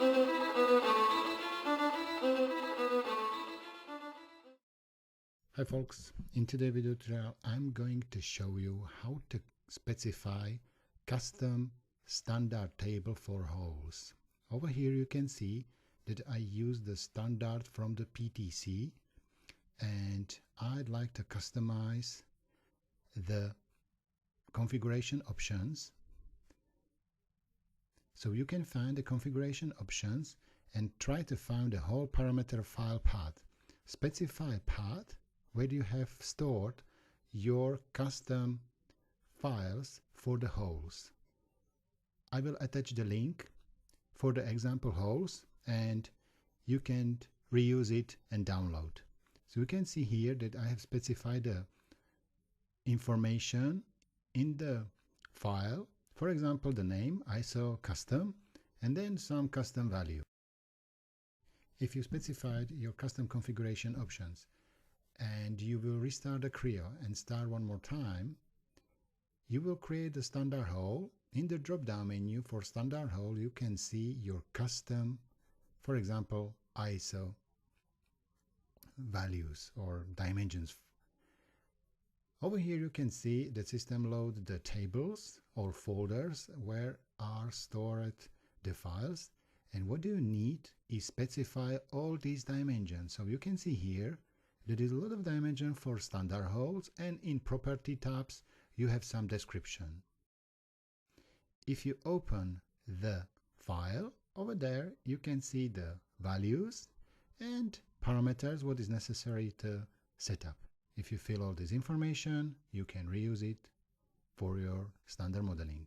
Hi folks, in today's video tutorial I'm going to show you how to specify custom standard table for holes. Over here you can see that I use the standard from the PTC and I'd like to customize the configuration options. So you can find the configuration options and try to find the whole parameter file path. Specify path where you have stored your custom files for the holes. I will attach the link for the example holes and you can reuse it and download. So you can see here that I have specified the information in the file, for example the name, ISO custom, and then some custom value. If you specified your custom configuration options and you will restart the Creo and start one more time, you will create the standard hole. In the drop-down menu for standard hole, you can see your custom, for example, ISO values or dimensions. Over here you can see the system load the tables or folders where are stored the files, and what you need is specify all these dimensions. So you can see here there is a lot of dimension for standard holes, and in property tabs you have some description. If you open the file, over there you can see the values and parameters what is necessary to set up. If you fill all this information, you can reuse it for your standard modeling.